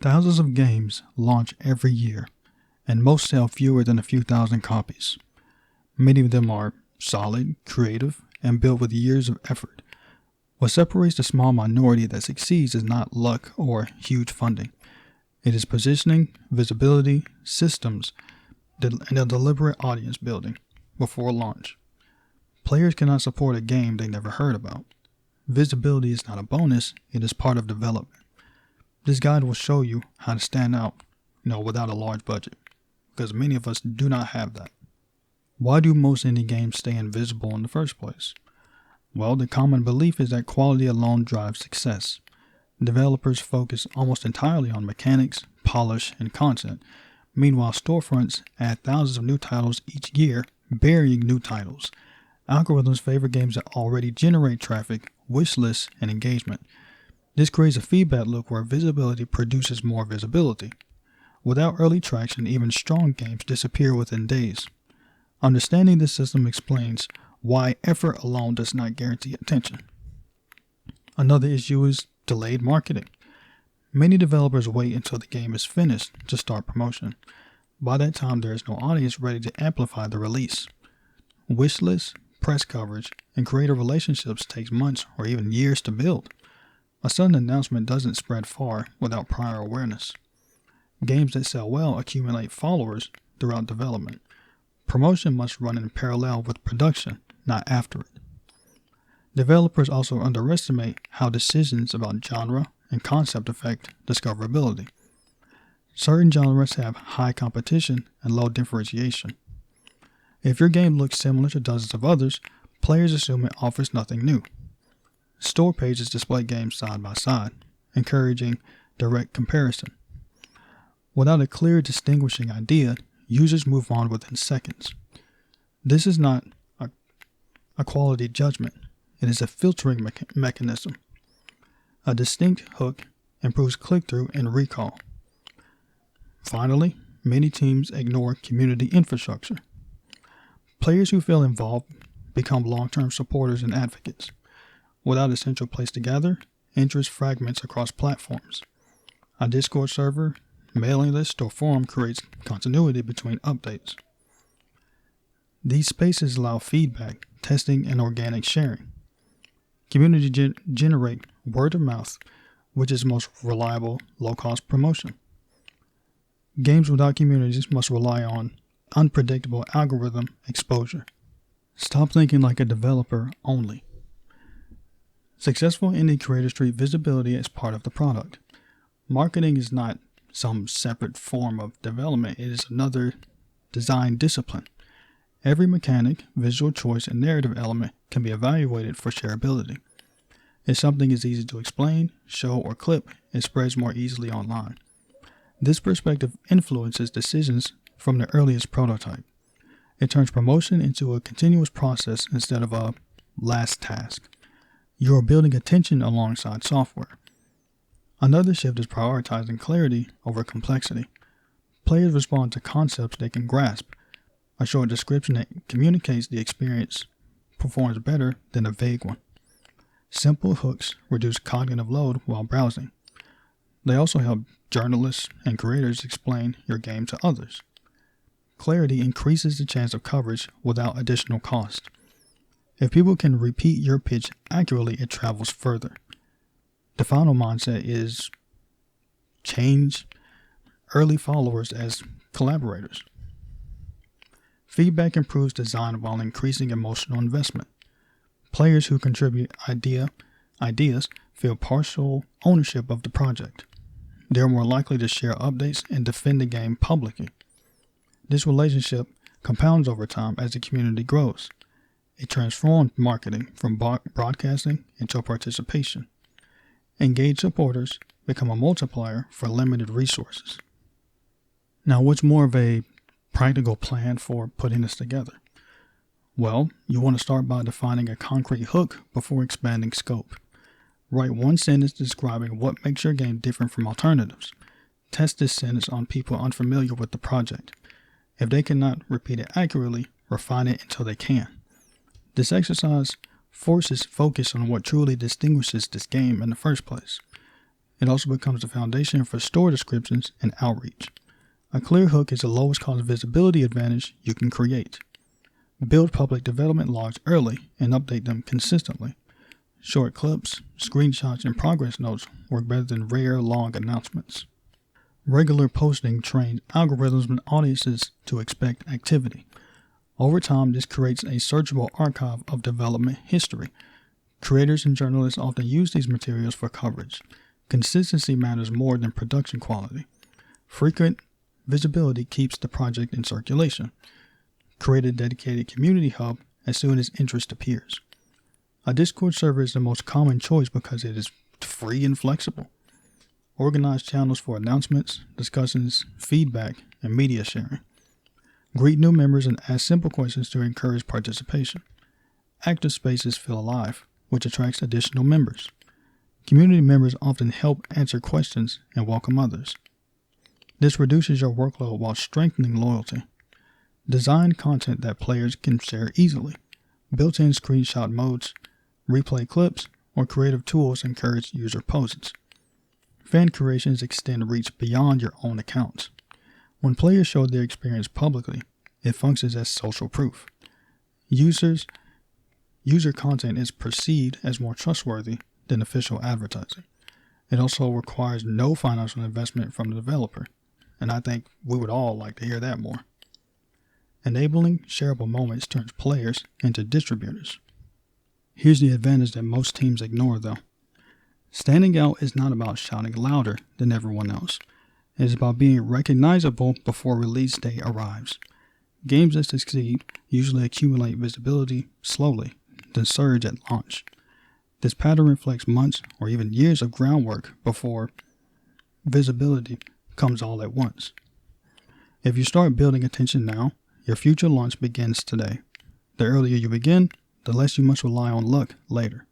Thousands of games launch every year, and most sell fewer than a few thousand copies. Many of them are solid, creative, and built with years of effort. What separates the small minority that succeeds is not luck or huge funding. It is positioning, visibility, systems, and a deliberate audience building before launch. Players cannot support a game they never heard about. Visibility is not a bonus, it is part of development. This guide will show you how to stand out, without a large budget, because many of us do not have that. Why do most indie games stay invisible in the first place? Well, the common belief is that quality alone drives success. Developers focus almost entirely on mechanics, polish, and content. Meanwhile, storefronts add thousands of new titles each year, burying new titles. Algorithms favor games that already generate traffic, wish lists, and engagement. This creates a feedback loop where visibility produces more visibility. Without early traction, even strong games disappear within days. Understanding this system explains why effort alone does not guarantee attention. Another issue is delayed marketing. Many developers wait until the game is finished to start promotion. By that time, there is no audience ready to amplify the release. Wish lists, press coverage, and creator relationships take months or even years to build. A sudden announcement doesn't spread far without prior awareness. Games that sell well accumulate followers throughout development. Promotion must run in parallel with production, not after it. Developers also underestimate how decisions about genre and concept affect discoverability. Certain genres have high competition and low differentiation. If your game looks similar to dozens of others, players assume it offers nothing new. Store pages display games side by side, encouraging direct comparison. Without a clear distinguishing idea, users move on within seconds. This is not a quality judgment. It is a filtering mechanism. A distinct hook improves click-through and recall. Finally, many teams ignore community infrastructure. Players who feel involved become long-term supporters and advocates. Without a central place to gather, interest fragments across platforms. A Discord server, mailing list, or forum creates continuity between updates. These spaces allow feedback, testing, and organic sharing. Community generate word of mouth, which is most reliable, low-cost promotion. Games without communities must rely on unpredictable algorithm exposure. Stop thinking like a developer only. Successful indie creators treat visibility as part of the product. Marketing is not some separate form of development. It is another design discipline. Every mechanic, visual choice, and narrative element can be evaluated for shareability. If something is easy to explain, show, or clip, it spreads more easily online. This perspective influences decisions from the earliest prototype. It turns promotion into a continuous process instead of a last task. You are building attention alongside software. Another shift is prioritizing clarity over complexity. Players respond to concepts they can grasp. A short description that communicates the experience performs better than a vague one. Simple hooks reduce cognitive load while browsing. They also help journalists and creators explain your game to others. Clarity increases the chance of coverage without additional cost. If people can repeat your pitch accurately, it travels further. The final mindset is change early followers as collaborators. Feedback improves design while increasing emotional investment. Players who contribute ideas feel partial ownership of the project. They are more likely to share updates and defend the game publicly. This relationship compounds over time as the community grows. It transforms marketing from broadcasting into participation. Engaged supporters become a multiplier for limited resources. Now, what's more of a practical plan for putting this together? Well, you want to start by defining a concrete hook before expanding scope. Write one sentence describing what makes your game different from alternatives. Test this sentence on people unfamiliar with the project. If they cannot repeat it accurately, refine it until they can. This exercise forces focus on what truly distinguishes this game in the first place. It also becomes the foundation for store descriptions and outreach. A clear hook is the lowest cost visibility advantage you can create. Build public development logs early and update them consistently. Short clips, screenshots, and progress notes work better than rare, long announcements. Regular posting trains algorithms and audiences to expect activity. Over time, this creates a searchable archive of development history. Creators and journalists often use these materials for coverage. Consistency matters more than production quality. Frequent visibility keeps the project in circulation. Create a dedicated community hub as soon as interest appears. A Discord server is the most common choice because it is free and flexible. Organize channels for announcements, discussions, feedback, and media sharing. Greet new members and ask simple questions to encourage participation. Active spaces feel alive, which attracts additional members. Community members often help answer questions and welcome others. This reduces your workload while strengthening loyalty. Design content that players can share easily. Built-in screenshot modes, replay clips, or creative tools encourage user posts. Fan creations extend reach beyond your own accounts. When players show their experience publicly, it functions as social proof. User content is perceived as more trustworthy than official advertising. It also requires no financial investment from the developer, and I think we would all like to hear that more. Enabling shareable moments turns players into distributors. Here's the advantage that most teams ignore, though. Standing out is not about shouting louder than everyone else. It is about being recognizable before release day arrives. Games that succeed usually accumulate visibility slowly, then surge at launch. This pattern reflects months or even years of groundwork before visibility comes all at once. If you start building attention now, your future launch begins today. The earlier you begin, the less you must rely on luck later.